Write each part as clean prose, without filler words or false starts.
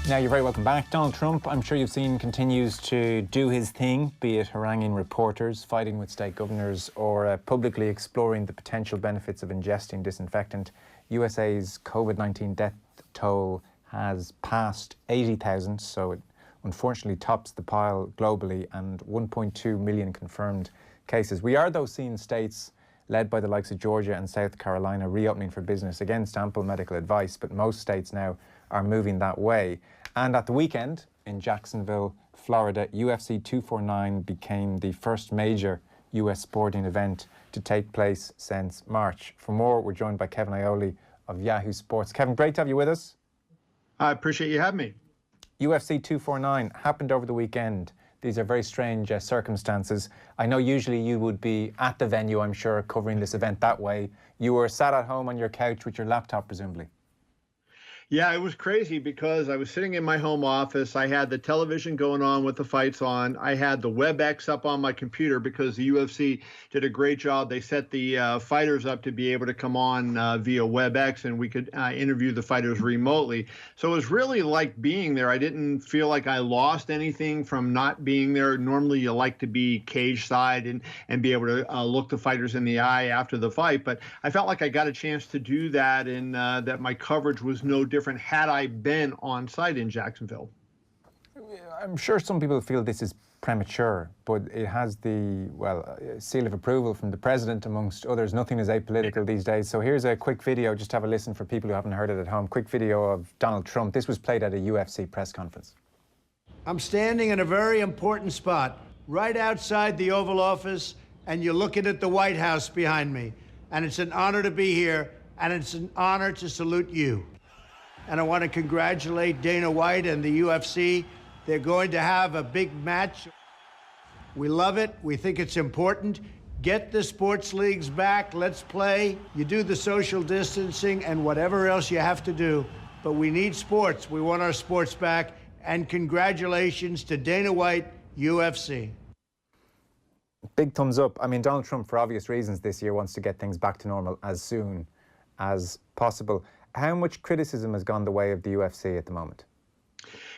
Now, you're very welcome back. Donald Trump, I'm sure you've seen, continues to do his thing, be it haranguing reporters, fighting with state governors, or publicly exploring the potential benefits of ingesting disinfectant. USA's COVID-19 death toll has passed 80,000, so it unfortunately tops the pile globally, and 1.2 million confirmed cases. We are, though, seeing states led by the likes of Georgia and South Carolina reopening for business against ample medical advice, but most states now are moving that way. And at the weekend in Jacksonville, Florida, UFC 249 became the first major US sporting event to take place since March. For more, we're joined by Kevin Iole of Yahoo Sports. Kevin, great to have you with us. I appreciate you having me. UFC 249 happened over the weekend. These are very strange circumstances. I know usually you would be at the venue, I'm sure, covering this event that way. You were sat at home on your couch with your laptop, presumably. Yeah, it was crazy because I was sitting in my home office. I had the television going on with the fights on. I had the WebEx up on my computer because the UFC did a great job. They set the fighters up to be able to come on via WebEx, and we could interview the fighters remotely. So it was really like being there. I didn't feel like I lost anything from not being there. Normally, you like to be cage side and be able to look the fighters in the eye after the fight. But I felt like I got a chance to do that, and that my coverage was no different had I been on site in Jacksonville. I'm sure some people feel this is premature, but it has the, well, seal of approval from the president, amongst others. Nothing is apolitical these days. So here's a quick video, just have a listen for people who haven't heard it at home. Quick video of Donald Trump. This was played at a UFC press conference. I'm standing in a very important spot, right outside the Oval Office, and you're looking at the White House behind me. And it's an honor to be here, and it's an honor to salute you. And I want to congratulate Dana White and the UFC. They're going to have a big match. We love it. We think it's important. Get the sports leagues back. Let's play. You do the social distancing and whatever else you have to do. But we need sports. We want our sports back. And congratulations to Dana White, UFC. Big thumbs up. I mean, Donald Trump, for obvious reasons this year, wants to get things back to normal as soon as possible. How much criticism has gone the way of the UFC at the moment?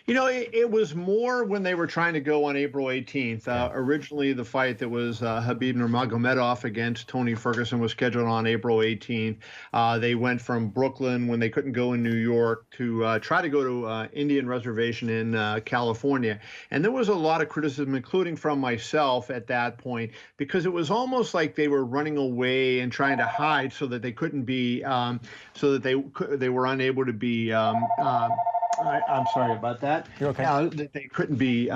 You know, it was more when they were trying to go on April 18th. Originally, the fight that was Khabib Nurmagomedov against Tony Ferguson was scheduled on April 18th. They went from Brooklyn, when they couldn't go in New York, to try to go to Indian Reservation in California. And there was a lot of criticism, including from myself at that point, because it was almost like they were running away and trying to hide so that they couldn't be, so that they were unable to be. I'm sorry about that. You're okay. That they couldn't be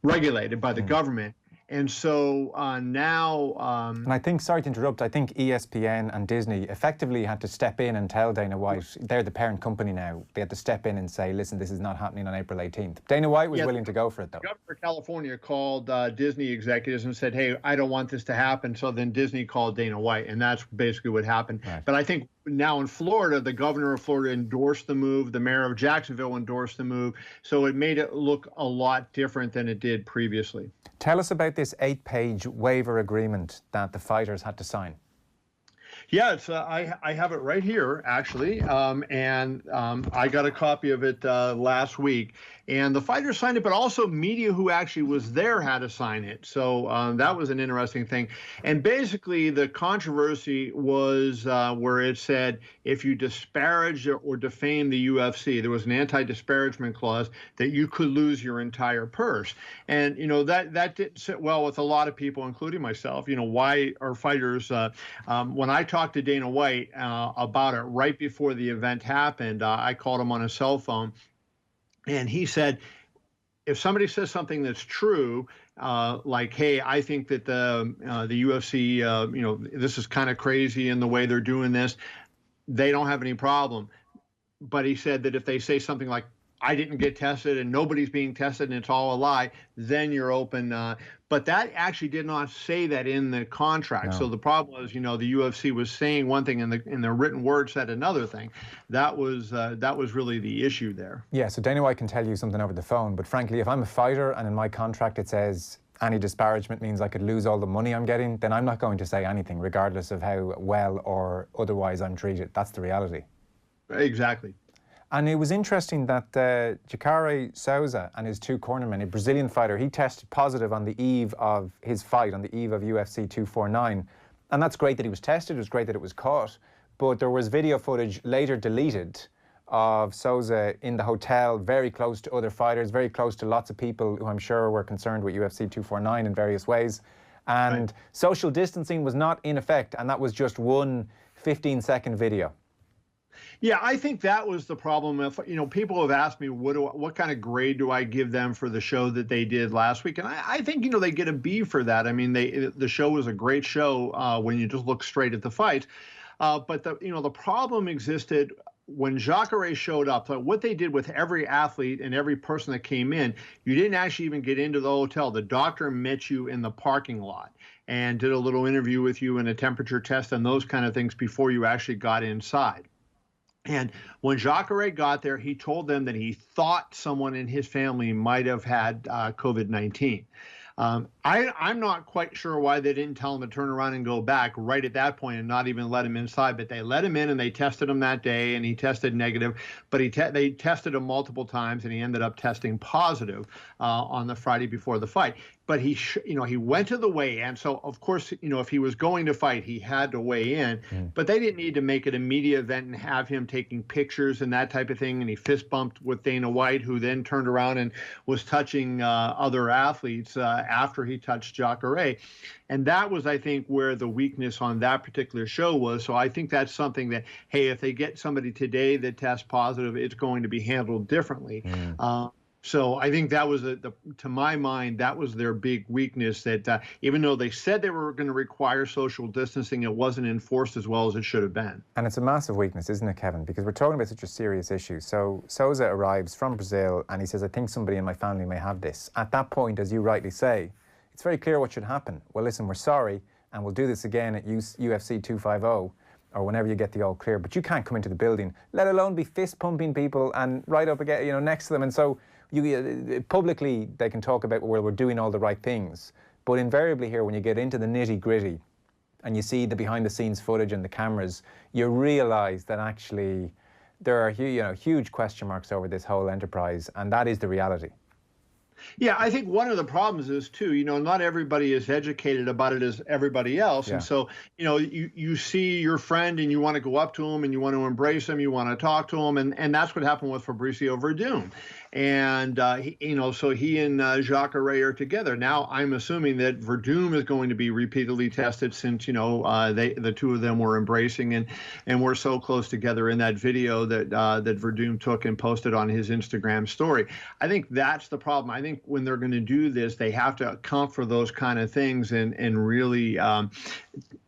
regulated by the government. And so now... and I think, sorry to interrupt, I think ESPN and Disney effectively had to step in and tell Dana White, they're the parent company now, they had to step in and say, listen, this is not happening on April 18th. Dana White was willing to go for it, though. The governor of California called Disney executives and said, hey, I don't want this to happen. So then Disney called Dana White, and that's basically what happened. Right. But I think now in Florida, the governor of Florida endorsed the move, the mayor of Jacksonville endorsed the move, so it made it look a lot different than it did previously. Tell us about this 8-page waiver agreement that the fighters had to sign. Yeah, it's, I have it right here, actually, and I got a copy of it last week. And the fighters signed it, but also media who actually was there had to sign it. So that was an interesting thing. And basically, the controversy was where it said if you disparage or defame the UFC, there was an anti-disparagement clause that you could lose your entire purse. And, you know, that didn't sit well with a lot of people, including myself. You know, why are fighters, when I talked to Dana White about it right before the event happened, I called him on his cell phone. And he said, if somebody says something that's true, like, hey, I think that the UFC, you know, this is kind of crazy in the way they're doing this, they don't have any problem. But he said that if they say something like, I didn't get tested and nobody's being tested and it's all a lie, then you're open. But that actually did not say that in the contract. No. So the problem was, you know, the UFC was saying one thing and the written word said another thing. That was really the issue there. Yeah, so Dana White can tell you something over the phone, but frankly, if I'm a fighter and in my contract it says any disparagement means I could lose all the money I'm getting, then I'm not going to say anything, regardless of how well or otherwise I'm treated. That's the reality. Exactly. And it was interesting that Jacare Souza and his two cornermen, a Brazilian fighter, he tested positive on the eve of his fight, on the eve of UFC 249. And that's great that he was tested. It was great that it was caught. But there was video footage later deleted of Souza in the hotel, very close to other fighters, very close to lots of people who I'm sure were concerned with UFC 249 in various ways. And social distancing was not in effect. And that was just one 15-second video. Yeah, I think that was the problem. If people have asked me what kind of grade do I give them for the show that they did last week, and I think they get a B for that. I mean, the show was a great show when you just look straight at the fight, but the problem existed when Jacare showed up. So what they did with every athlete and every person that came in, you didn't actually even get into the hotel. The doctor met you in the parking lot and did a little interview with you and a temperature test and those kind of things before you actually got inside. And when Jacare got there, he told them that he thought someone in his family might have had COVID-19. I'm not quite sure why they didn't tell him to turn around and go back right at that point and not even let him inside. But they let him in and they tested him that day and he tested negative. But they tested him multiple times and he ended up testing positive on the Friday before the fight. But he went to the weigh-in. So, of course, if he was going to fight, he had to weigh in. But they didn't need to make it a media event and have him taking pictures and that type of thing. And he fist bumped with Dana White, who then turned around and was touching other athletes after he touched Jacare. And that was, I think, where the weakness on that particular show was. So I think that's something that, hey, if they get somebody today that tests positive, it's going to be handled differently. So I think that was, to my mind, that was their big weakness, that even though they said they were going to require social distancing, it wasn't enforced as well as it should have been. And it's a massive weakness, isn't it, Kevin? Because we're talking about such a serious issue. So Souza arrives from Brazil and he says, I think somebody in my family may have this. At that point, as you rightly say, it's very clear what should happen. Well, listen, we're sorry, and we'll do this again at UFC 250 or whenever you get the all clear. But you can't come into the building, let alone be fist pumping people and right up again, next to them. And so publicly, they can talk about, well, we're doing all the right things. But invariably here, when you get into the nitty-gritty and you see the behind-the-scenes footage and the cameras, you realise that actually there are huge question marks over this whole enterprise, and that is the reality. Yeah, I think one of the problems is, too, not everybody is educated about it as everybody else. Yeah. And so, you see your friend and you want to go up to him and you want to embrace him, you want to talk to him. And that's what happened with Fabricio Verdum. And, so he and Jacare are together. Now, I'm assuming that Verdum is going to be repeatedly tested since, the two of them were embracing and were so close together in that video that Verdum took and posted on his Instagram story. I think that's the problem. I think when they're going to do this, they have to account for those kind of things and really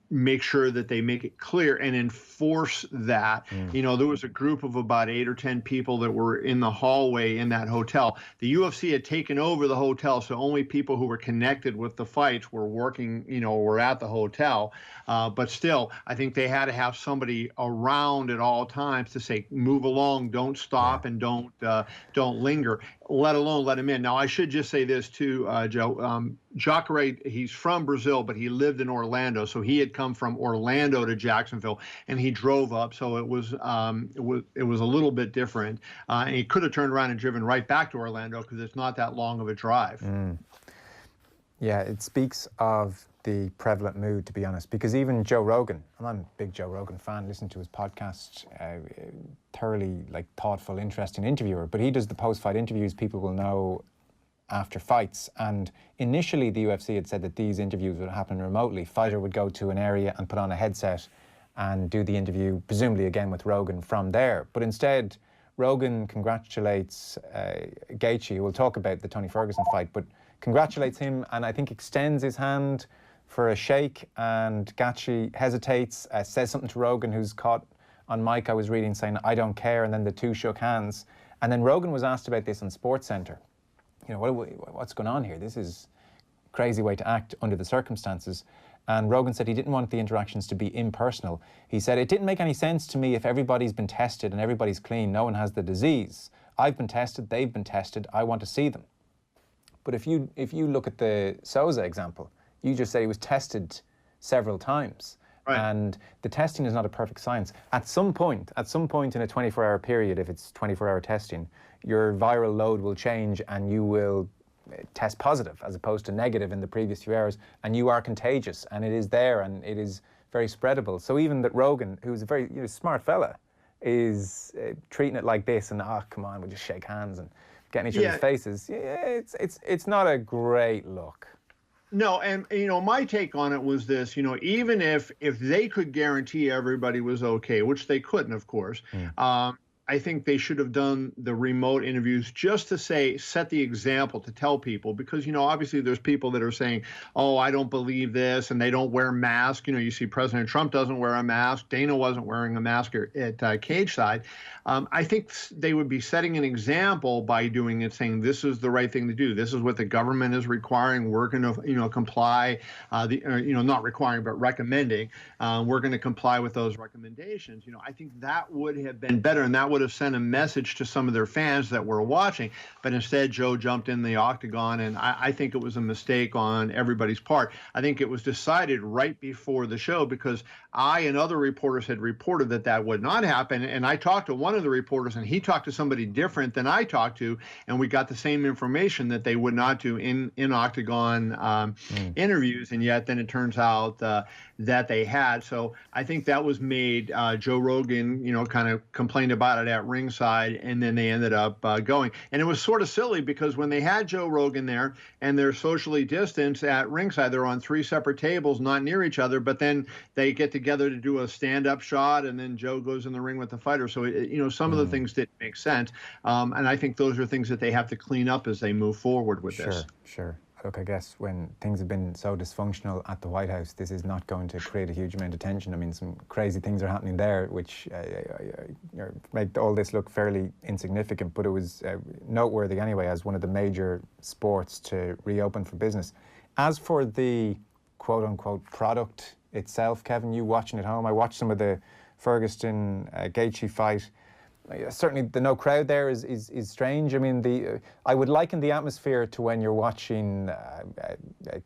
make sure that they make it clear and enforce that. There was a group of about 8 or 10 people that were in the hallway in that hotel. The UFC had taken over the hotel, so only people who were connected with the fights were working, were at the hotel. But still, I think they had to have somebody around at all times to say, move along, don't stop, and don't linger, let alone let him in. Now, I should just say this too, Joe. Jacare, he's from Brazil, but he lived in Orlando, so he had come from Orlando to Jacksonville, and he drove up. So it was a little bit different, and he could have turned around and driven right back to Orlando because it's not that long of a drive. Yeah, it speaks of the prevalent mood, to be honest, because even Joe Rogan, and I'm a big Joe Rogan fan, listen to his podcast, thoroughly thoughtful, interesting interviewer, but he does the post-fight interviews people will know after fights. And initially the UFC had said that these interviews would happen remotely. Fighter would go to an area and put on a headset and do the interview, presumably again with Rogan from there. But instead, Rogan congratulates Gaethje. We'll talk about the Tony Ferguson fight, but congratulates him and I think extends his hand for a shake, and Gaethje hesitates, says something to Rogan, who's caught on mic, I was reading, saying, I don't care, and then the two shook hands. And then Rogan was asked about this on SportsCenter. What's going on here? This is a crazy way to act under the circumstances. And Rogan said he didn't want the interactions to be impersonal. He said, it didn't make any sense to me if everybody's been tested and everybody's clean, no one has the disease. I've been tested, they've been tested, I want to see them. But if you look at the Souza example, you just said he was tested several times. Right. And the testing is not a perfect science. At some point in a 24-hour period, if it's 24-hour testing, your viral load will change and you will test positive as opposed to negative in the previous few hours, and you are contagious, and it is there, and it is very spreadable. So even that Rogan, who's a very smart fella, is treating it like this, and come on, we'll just shake hands and get in each other's faces. Yeah, it's not a great look. No, and my take on it was this, even if they could guarantee everybody was okay, which they couldn't, of course, I think they should have done the remote interviews just to set the example, to tell people, because, obviously there's people that are saying, oh, I don't believe this, and they don't wear masks. You see President Trump doesn't wear a mask. Dana wasn't wearing a mask at cage side. I think they would be setting an example by doing it, saying this is the right thing to do. This is what the government is requiring. We're going to, comply, not requiring, but recommending. We're going to comply with those recommendations. I think that would have been better, and that would have sent a message to some of their fans that were watching. But instead, Joe jumped in the octagon, and I think it was a mistake on everybody's part. I think it was decided right before the show, because I and other reporters had reported that would not happen. And I talked to one of the reporters, and he talked to somebody different than I talked to, and we got the same information that they would not do in octagon interviews, and yet then it turns out that they had. So I think that was made. Joe Rogan, kind of complained about it at ringside, and then they ended up going. And it was sort of silly, because when they had Joe Rogan there and they're socially distanced at ringside, they're on 3 separate tables, not near each other, but then they get together to do a stand-up shot, and then Joe goes in the ring with the fighter. So, some of the things didn't make sense. And I think those are things that they have to clean up as they move forward with this. Sure. Look, I guess when things have been so dysfunctional at the White House, this is not going to create a huge amount of tension. I mean, some crazy things are happening there, which make all this look fairly insignificant, but it was noteworthy anyway as one of the major sports to reopen for business. As for the quote-unquote product itself, Kevin, you watching at home, I watched some of the Ferguson-Gaethje fight. Certainly the no crowd there is strange. I mean, I would liken the atmosphere to when you're watching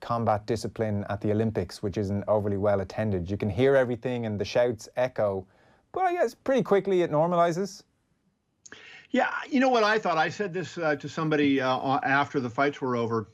combat discipline at the Olympics, which isn't overly well attended. You can hear everything and the shouts echo, but I guess pretty quickly it normalizes. Yeah, you know what I thought? I said this to somebody after the fights were over.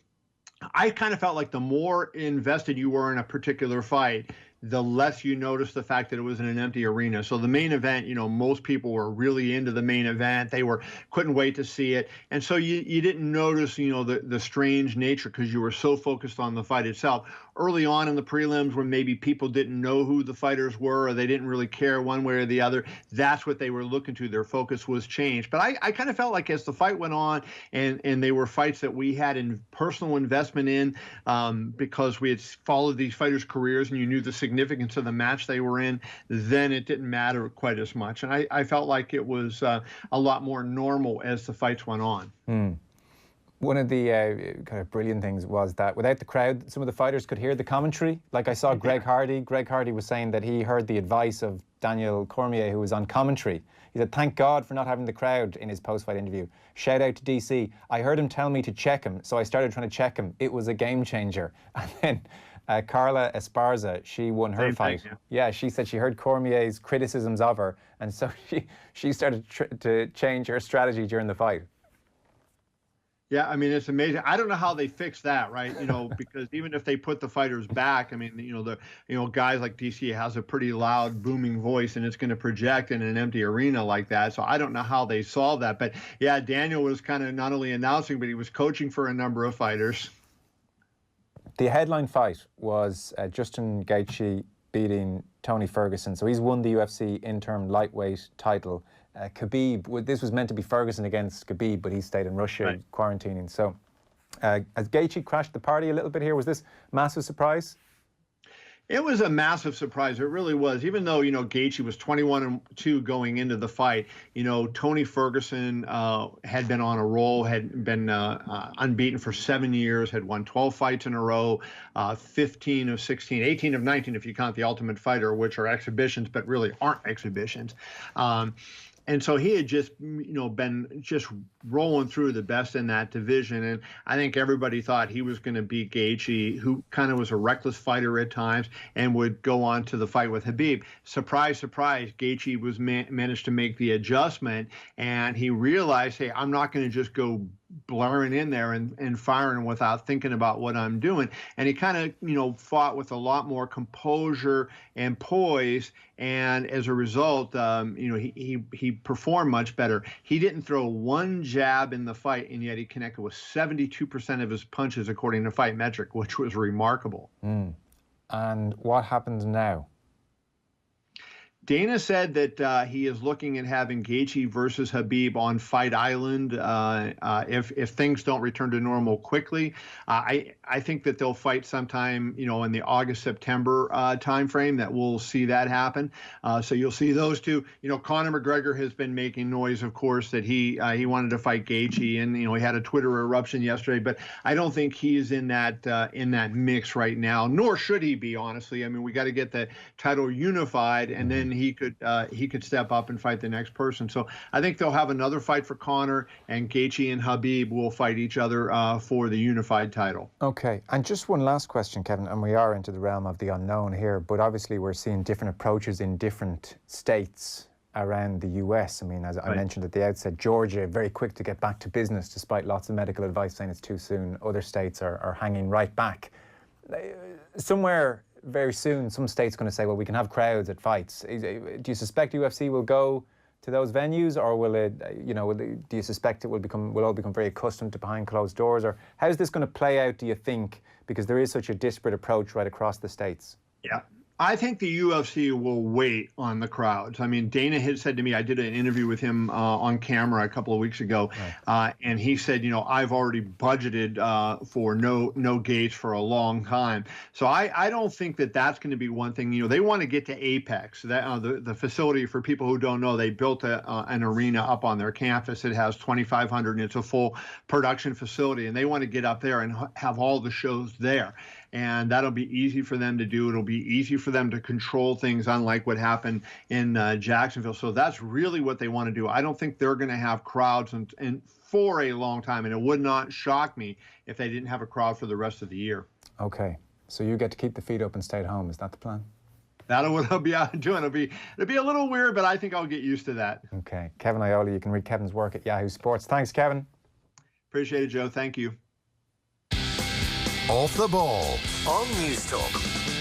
I kind of felt like the more invested you were in a particular fight, the less you notice the fact that it was in an empty arena. So the main event, most people were really into the main event. They couldn't wait to see it. And so you didn't notice, the strange nature, because you were so focused on the fight itself. Early on in the prelims, when maybe people didn't know who the fighters were, or they didn't really care one way or the other, that's what they were looking to. Their focus was changed. But I kind of felt like as the fight went on, and they were fights that we had in personal investment in, because we had followed these fighters' careers, and you knew the significance of the match they were in, then it didn't matter quite as much. And I felt like it was a lot more normal as the fights went on. One of the kind of brilliant things was that without the crowd, some of the fighters could hear the commentary. Like I saw Greg Hardy. Greg Hardy was saying that he heard the advice of Daniel Cormier, who was on commentary. He said, thank God for not having the crowd in his post-fight interview. Shout out to DC. I heard him tell me to check him, so I started trying to check him. It was a game changer. And then Carla Esparza, she won her fight. Yeah, she said she heard Cormier's criticisms of her, and so she started to change her strategy during the fight. Yeah, I mean, it's amazing. I don't know how they fix that, right? Because even if they put the fighters back, I mean, guys like DC has a pretty loud, booming voice, and it's going to project in an empty arena like that. So I don't know how they solve that. But yeah, Daniel was kind of not only announcing, but he was coaching for a number of fighters. The headline fight was Justin Gaethje beating Tony Ferguson. So he's won the UFC interim lightweight title. Khabib, this was meant to be Ferguson against Khabib, but he stayed in Russia quarantining. So has Gaethje crashed the party a little bit here? Was this massive surprise? It was a massive surprise. It really was. Even though, Gaethje was 21-2 going into the fight, Tony Ferguson had been on a roll, had been unbeaten for 7 years, had won 12 fights in a row, 15 of 16, 18 of 19 if you count the Ultimate Fighter, which are exhibitions, but really aren't exhibitions. And so he had just, been just rolling through the best in that division. And I think everybody thought he was going to beat Gaethje, who kind of was a reckless fighter at times and would go on to the fight with Khabib. Surprise, surprise, Gaethje was managed to make the adjustment, and he realized, hey, I'm not going to just go blaring in there and firing without thinking about what I'm doing. And he kind of, fought with a lot more composure and poise. And as a result, he performed much better. He didn't throw one jab in the fight, and yet he connected with 72% of his punches, according to Fight Metric, which was remarkable. And what happens now? Dana said that he is looking at having Gaethje versus Khabib on Fight Island if things don't return to normal quickly. I think that they'll fight sometime, in the August-September timeframe. That we'll see that happen. So you'll see those two. Conor McGregor has been making noise, of course, that he wanted to fight Gaethje, and he had a Twitter eruption yesterday. But I don't think he's in that mix right now. Nor should he be, honestly. I mean, we got to get the title unified, and then he could step up and fight the next person. So I think they'll have another fight for Conor, and Gaethje and Khabib will fight each other for the unified title. Okay, and just one last question, Kevin, and we are into the realm of the unknown here, but obviously we're seeing different approaches in different states around the US. I mean, as I mentioned at the outset, Georgia, very quick to get back to business despite lots of medical advice saying it's too soon. Other states are hanging right back. Somewhere very soon, some states going to say, well, we can have crowds at fights. Do you suspect UFC will go to those venues, or will it, do you suspect it will all become very accustomed to behind closed doors? Or how's this going to play out, do you think? Because there is such a disparate approach right across the states. Yeah. I think the UFC will wait on the crowds. I mean, Dana had said to me, I did an interview with him on camera a couple of weeks ago, and he said, I've already budgeted for no gates for a long time. So I don't think that that's going to be one thing. They want to get to Apex, the facility. For people who don't know, they built an arena up on their campus. It has 2,500, and it's a full production facility, and they want to get up there and have all the shows there. And that'll be easy for them to do. It'll be easy for them to control things, unlike what happened in Jacksonville. So that's really what they want to do. I don't think they're going to have crowds and for a long time, and it would not shock me if they didn't have a crowd for the rest of the year. Okay, so you get to keep the feet up and stay at home. Is that the plan? That's what I'll be out doing. It'll be a little weird, but I think I'll get used to that. Okay, Kevin Iole. You can read Kevin's work at Yahoo Sports. Thanks, Kevin. Appreciate it, Joe. Thank you. Off the Ball on News Talk.